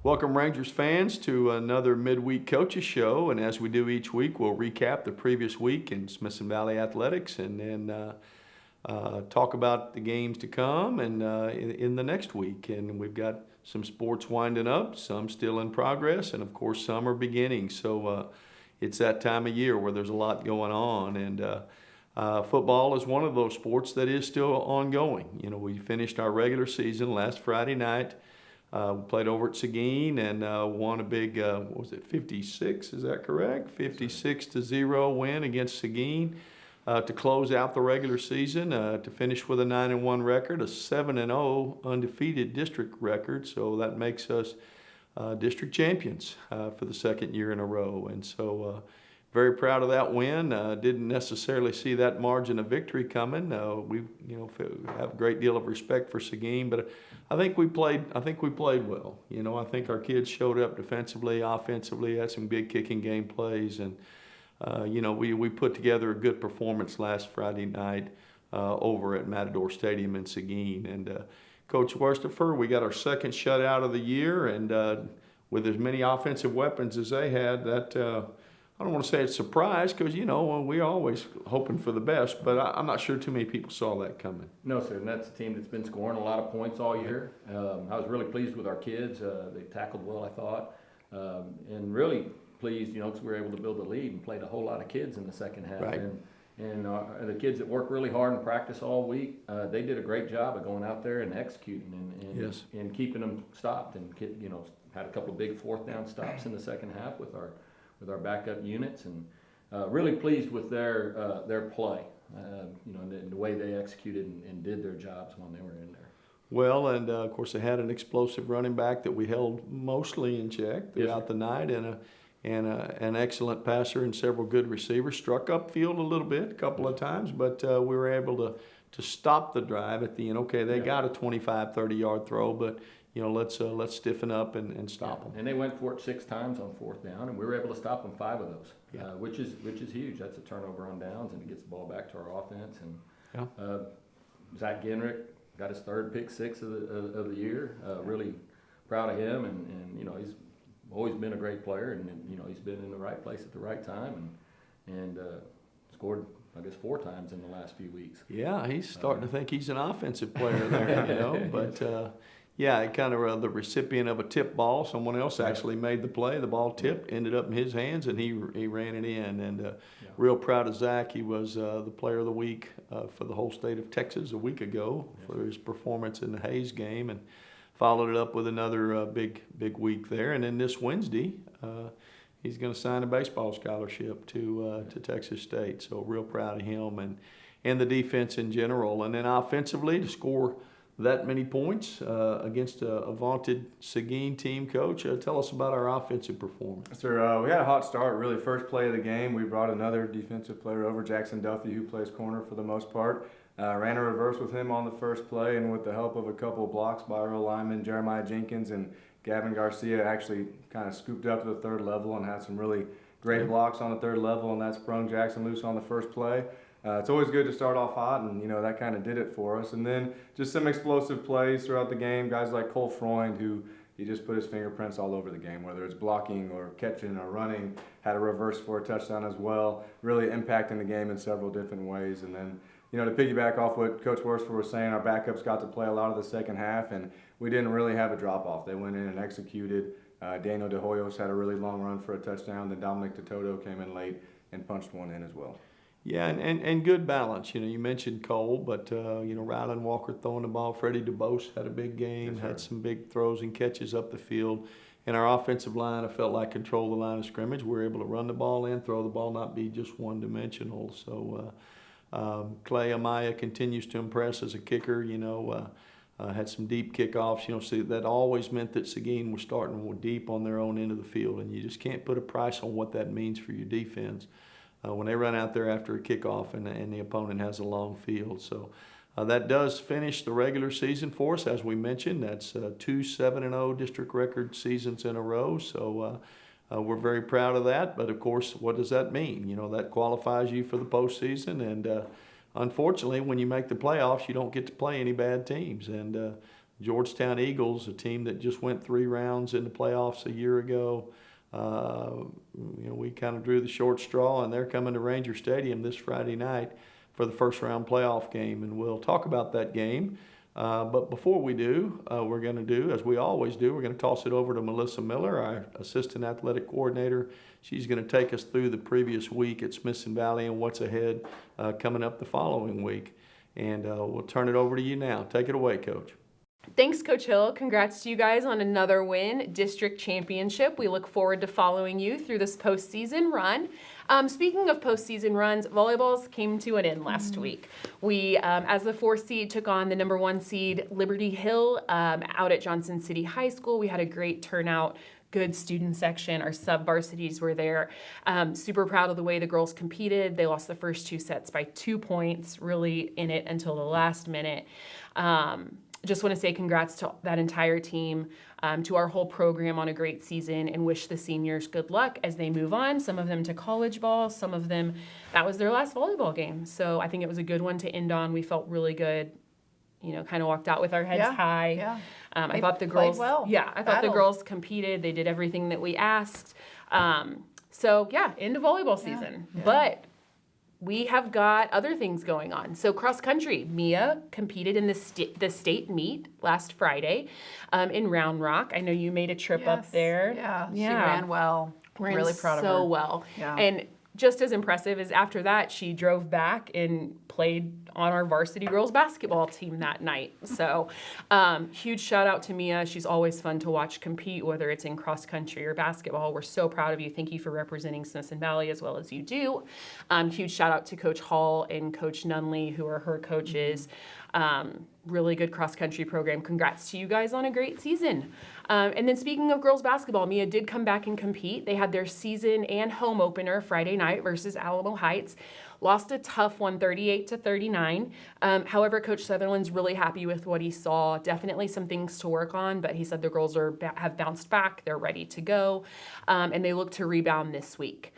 Welcome, Rangers fans, to another midweek coaches show. And as we do each week, we'll recap the previous week in Smithson Valley Athletics and then talk about the games to come and in the next week. And we've got some sports winding up, some still in progress, and of course, some are beginning. So it's that time of year where there's a lot going on. And football is one of those sports that is still ongoing. You know, we finished our regular season last Friday night. We played over at Seguin and won a big, what was it, 56, is that correct? 56-0 win against Seguin to close out the regular season, to finish with a 9-1 record, a 7-0 undefeated district record. So that makes us district champions for the second year in a row. And so very proud of that win. Didn't necessarily see that margin of victory coming. We, have a great deal of respect for Seguin, but I think we played well. I think our kids showed up defensively, offensively, had some big kicking game plays, and we put together a good performance last Friday night over at Matador Stadium in Seguin. And Coach Westerfer, we got our second shutout of the year, and with as many offensive weapons as they had, that I don't want to say it's a surprise because, we're always hoping for the best, but I'm not sure too many people saw that coming. No, sir, and that's a team that's been scoring a lot of points all year. I was really pleased with our kids. They tackled well, I thought, and really pleased, because we were able to build a lead and played a whole lot of kids in the second half. Right. And the kids that worked really hard in practice all week, they did a great job of going out there and executing and keeping them stopped, and had a couple of big fourth down stops in the second half with our backup units, and really pleased with their play, and the way they executed and did their jobs when they were in there. Well, and of course they had an explosive running back that we held mostly in check throughout the night, and an excellent passer and several good receivers. Struck upfield a little bit, a couple of times, but we were able to stop the drive at the end. Okay, they got a 25, 30-yard throw, but let's stiffen up and stop them. And they went for it 6 times on fourth down, and we were able to stop them 5 of those, which is huge. That's a turnover on downs, and it gets the ball back to our offense. And Zach Genrick got his 3rd pick 6 of the year. Really proud of him, and he's always been a great player, and he's been in the right place at the right time, and scored, I guess, 4 times in the last few weeks. Yeah, he's starting to think he's an offensive player there, but. Yeah, kind of the recipient of a tip ball. Someone else actually made the play. The ball tipped, ended up in his hands, and he ran it in. And real proud of Zach. He was the player of the week for the whole state of Texas a week ago for his performance in the Hayes game, and followed it up with another big week there. And then this Wednesday, he's going to sign a baseball scholarship to Texas State. So real proud of him and the defense in general. And then offensively, to score that many points against a vaunted Seguin team. Coach, tell us about our offensive performance. Sir, we had a hot start. Really, first play of the game, we brought another defensive player over, Jackson Duffy, who plays corner for the most part. Ran a reverse with him on the first play, and with the help of a couple of blocks by our linemen, Jeremiah Jenkins and Gavin Garcia, actually kind of scooped up to the 3rd level and had some really great blocks on the 3rd level, and that sprung Jackson loose on the first play. It's always good to start off hot, and that kind of did it for us. And then just some explosive plays throughout the game. Guys like Cole Freund, who he just put his fingerprints all over the game, whether it's blocking or catching or running. Had a reverse for a touchdown as well, really impacting the game in several different ways. And then, to piggyback off what Coach Worsfer was saying, our backups got to play a lot of the second half, and we didn't really have a drop-off. They went in and executed. Daniel De Hoyos had a really long run for a touchdown. Then Dominic Tototo came in late and punched one in as well. Yeah, and good balance. You mentioned Cole, but Rylan Walker throwing the ball. Freddie DeBose had a big game, had some big throws and catches up the field. And our offensive line, I felt like, controlled the line of scrimmage. We were able to run the ball in, throw the ball, not be just one-dimensional. So Clay Amaya continues to impress as a kicker. Had some deep kickoffs. See, that always meant that Seguin was starting deep on their own end of the field, and you just can't put a price on what that means for your defense. When they run out there after a kickoff and the opponent has a long field. So that does finish the regular season for us. As we mentioned, that's 2 7-0 district record seasons in a row. So we're very proud of that. But, of course, what does that mean? That qualifies you for the postseason. And unfortunately, when you make the playoffs, you don't get to play any bad teams. And Georgetown Eagles, a team that just went 3 rounds in the playoffs a year ago. We kind of drew the short straw, and they're coming to Ranger Stadium this Friday night for the first round playoff game, and we'll talk about that game. But before we do, we're going to do, as we always do, we're going to toss it over to Melissa Miller, our Assistant Athletic Coordinator. She's going to take us through the previous week at Smithson Valley and what's ahead coming up the following week. And we'll turn it over to you now. Take it away, Coach. Thanks, Coach Hill. Congrats to you guys on another win, district championship. We look forward to following you through this postseason run. Speaking of postseason runs, volleyballs came to an end last week. We, as the 4th seed, took on the number 1 seed, Liberty Hill, out at Johnson City High School. We had a great turnout. Good student section. Our sub-varsities were there. Super proud of the way the girls competed. They lost the first 2 sets by 2 points, really in it until the last minute. Just want to say congrats to that entire team, to our whole program on a great season, and wish the seniors good luck as they move on. Some of them to college ball, some of them, that was their last volleyball game. So I think it was a good one to end on. We felt really good, kind of walked out with our heads high. Yeah. I thought the girls, well. I thought the girls competed. They did everything that we asked. End of volleyball season. Yeah. But we have got other things going on. So cross country, Mia competed in the state meet last Friday in Round Rock. I know you made a trip up there. Yeah, she ran well. Really proud of her. So well. Yeah. And just as impressive is after that, she drove back and played on our varsity girls basketball team that night. So huge shout out to Mia. She's always fun to watch compete, whether it's in cross country or basketball. We're so proud of you. Thank you for representing Smithson Valley as well as you do. Huge shout out to Coach Hall and Coach Nunley, who are her coaches. Really good cross country program. Congrats to you guys on a great season. And then speaking of girls basketball, Mia did come back and compete. They had their season and home opener Friday night versus Alamo Heights. Lost a tough one, 38-39. However, Coach Sutherland's really happy with what he saw. Definitely some things to work on, but he said the girls have bounced back. They're ready to go, and they look to rebound this week.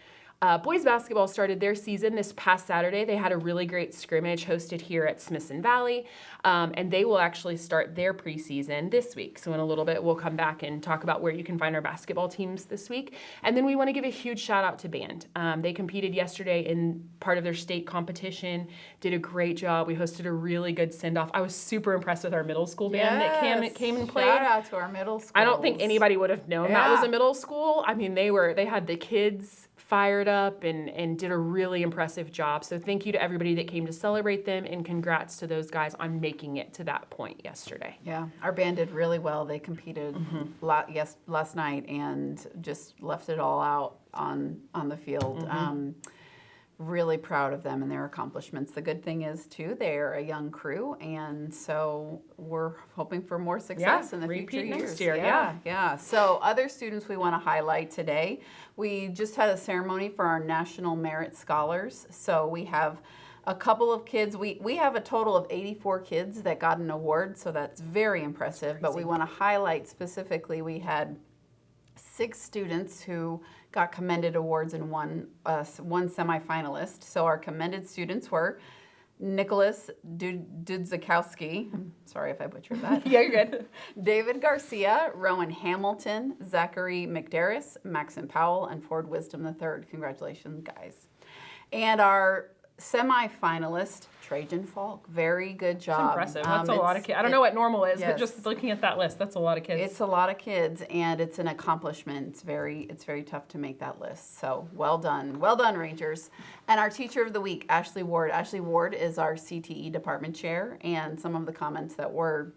Boys basketball started their season this past Saturday. They had a really great scrimmage hosted here at Smithson Valley, and they will actually start their preseason this week. So in a little bit, we'll come back and talk about where you can find our basketball teams this week. And then we want to give a huge shout out to band. They competed yesterday in part of their state competition, did a great job. We hosted a really good send-off. I was super impressed with our middle school band that came and played. Shout out to our middle school. I don't think anybody would have known that was a middle school. I mean, they had the kids fired up and did a really impressive job. So thank you to everybody that came to celebrate them, and congrats to those guys on making it to that point yesterday. Yeah, our band did really well. They competed last night and just left it all out on the field. Really proud of them and their accomplishments. The good thing is, too, they're a young crew, and so we're hoping for more success in the future years. Next year, yeah. So other students we want to highlight today. We just had a ceremony for our National Merit Scholars. So we have a couple of kids. We have a total of 84 kids that got an award, so that's very impressive. But we want to highlight specifically, we had 6 students who got commended awards and one semifinalist. So our commended students were Nicholas Dudzikowski, sorry if I butchered that. Yeah, you're good. David Garcia, Rowan Hamilton, Zachary McDarris, Maxon Powell, and Ford Wisdom III. Congratulations, guys. And our semifinalist, Trajan Falk. Very good job. It's impressive. That's a lot of kids. I don't know what normal is, but yes. just looking at that list, that's a lot of kids. It's a lot of kids, and it's an accomplishment. It's very tough to make that list. So well done, Rangers. And our teacher of the week, Ashley Ward. Ashley Ward is our CTE department chair, and some of the comments that were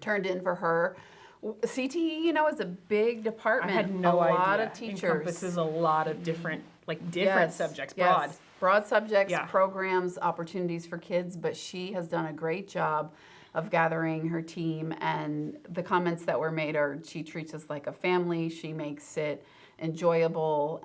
turned in for her. CTE, is a big department. I had no idea. A lot of teachers. Encompasses a lot of different Yes, subjects, yes. broad. Broad subjects, Yeah. programs, opportunities for kids, but she has done a great job of gathering her team, and the comments that were made are she treats us like a family, she makes it enjoyable,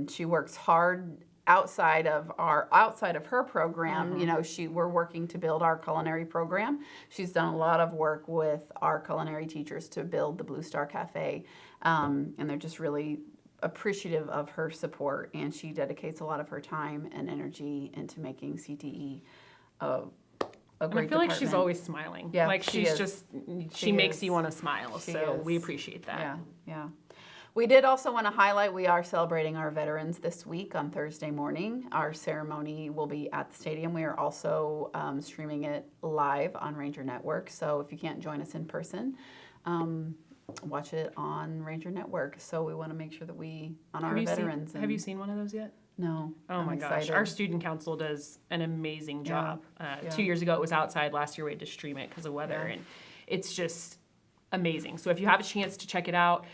she works hard outside of her program. We're working to build our culinary program. She's done a lot of work with our culinary teachers to build the Blue Star Cafe, and they're just really appreciative of her support, and she dedicates a lot of her time and energy into making CTE a a And great I feel like she's department. always smiling. Yeah, like she she's is. just she She makes is. you want to smile. She So we is. appreciate that. Yeah, yeah. We did also want to highlight we are celebrating our veterans this week on Thursday morning. Our ceremony will be at the stadium. We are also streaming it live on Ranger Network. So if you can't join us in person, watch it on Ranger Network. So we want to make sure that we honor our veterans. Have you seen one of those yet? No. Oh I'm my gosh, excited. our student council does an amazing job. Yeah. 2 years ago it was outside. Last year we had to stream it because of weather, Yeah. and it's just amazing. So if you have a chance to check it out,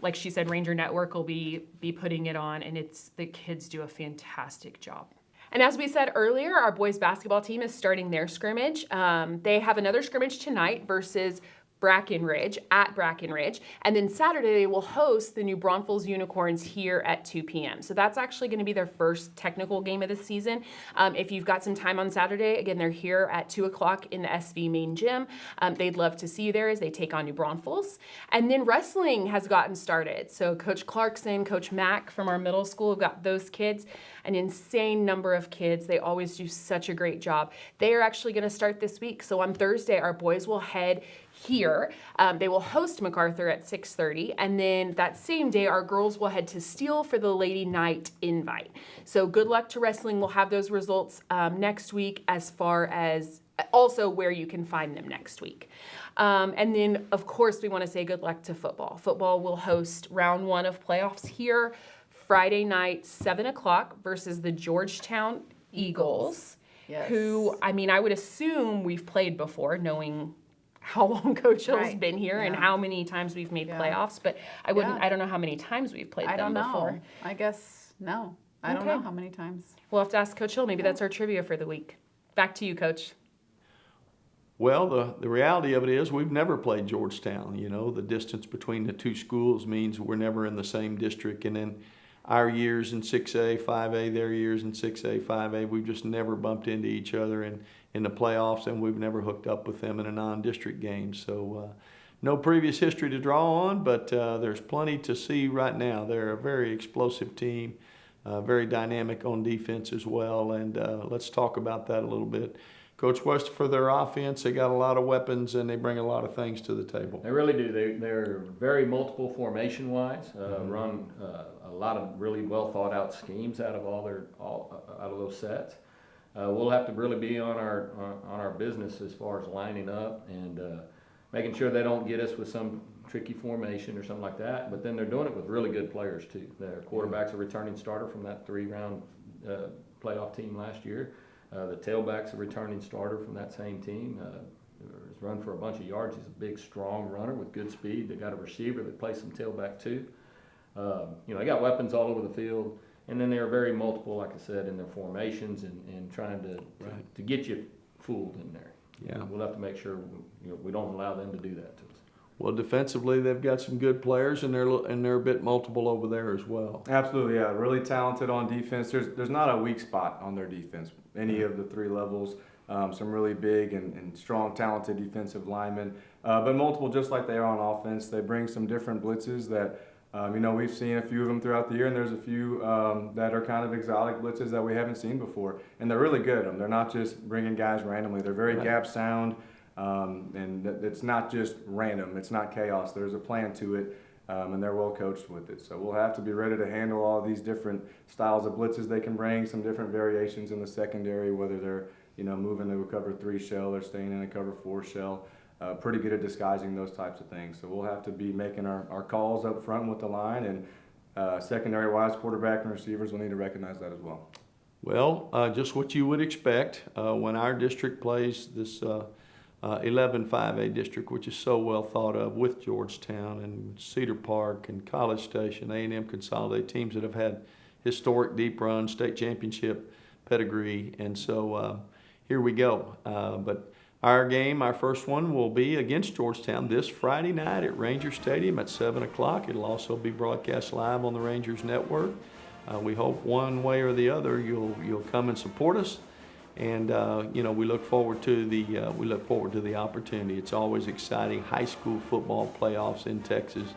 like she said, Ranger Network will be putting it on, and the kids do a fantastic job. And as we said earlier, our boys basketball team is starting their scrimmage. They have another scrimmage tonight versus Brackenridge at Brackenridge. And then Saturday, they will host the New Braunfels Unicorns here at 2 p.m. So that's actually going to be their first technical game of the season. If you've got some time on Saturday, again, they're here at 2 o'clock in the SV main gym. They'd love to see you there as they take on New Braunfels. And then wrestling has gotten started. So Coach Clarkson, Coach Mack from our middle school have got those kids, an insane number of kids. They always do such a great job. They are actually going to start this week. So on Thursday, our boys will head here. They will host MacArthur at 6:30, and then that same day, our girls will head to Steele for the Lady Night invite. So good luck to wrestling. We'll have those results next week, as far as also where you can find them next week. And then, of course, we want to say good luck to football. Football will host round 1 of playoffs here Friday night, 7 o'clock versus the Georgetown Eagles, Yes. who, I mean, I would assume we've played before, knowing how long Coach Hill's Right. been here and Yeah. how many times we've made Yeah. playoffs, but I don't know how many times we've played I them don't know. before. I guess, no. I don't Okay. know how many times. We'll have to ask Coach Hill. Maybe that's our trivia for the week. Back to you, Coach. Well, the reality of it is we've never played Georgetown. You know, the distance between the two schools means we're never in the same district. And then our years in 6A, 5A, their years in 6A, 5A, we've just never bumped into each other in the playoffs, and we've never hooked up with them in a non-district game. So no previous history to draw on, but there's plenty to see right now. They're a very explosive team, very dynamic on defense as well, and let's talk about that a little bit. Coach West, for their offense, they got a lot of weapons and they bring a lot of things to the table. They really do. They're very multiple formation-wise. Run a lot of really well thought out schemes out of out of those sets. We'll have to really be on our business as far as lining up and making sure they don't get us with some tricky formation or something like that. But then they're doing it with really good players too. Their quarterback's a returning starter from that 3-round playoff team last year. The tailback's a returning starter from that same team. He's run for a bunch of yards. He's a big, strong runner with good speed. They got a receiver that plays some tailback too. They got weapons all over the field. And then they're very multiple, like I said, in their formations and trying to get you fooled in there. Yeah. We'll have to make sure we don't allow them to do that to us. Well, defensively, they've got some good players, and they're a bit multiple over there as well. Absolutely, yeah. Really talented on defense. There's not a weak spot on their defense. Any of the 3 levels, some really big and strong, talented defensive linemen, but multiple just like they are on offense. They bring some different blitzes that, we've seen a few of them throughout the year, and there's a few that are kind of exotic blitzes that we haven't seen before, and they're really good. They're not just bringing guys randomly. They're very gap sound, and it's not just random. It's not chaos. There's a plan to it. And they're well coached with it. So we'll have to be ready to handle all these different styles of blitzes they can bring, some different variations in the secondary, whether they're moving to a cover 3 shell or staying in a cover 4 shell. Pretty good at disguising those types of things. So we'll have to be making our calls up front with the line, and secondary-wise, quarterback and receivers will need to recognize that as well. Well, just what you would expect when our district plays this 11 5A district, which is so well thought of with Georgetown and Cedar Park and College Station, A&M Consolidated, teams that have had historic deep run, state championship pedigree. And so here we go. But our game, our first one, will be against Georgetown this Friday night at Ranger Stadium at 7 o'clock. It'll also be broadcast live on the Rangers Network. We hope one way or the other you'll come and support us. And we look forward to the opportunity. It's always exciting. High school football playoffs in Texas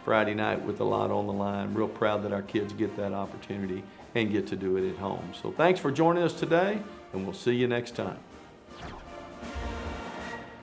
Friday night with a lot on the line. Real proud that our kids get that opportunity and get to do it at home. So thanks for joining us today, and we'll see you next time.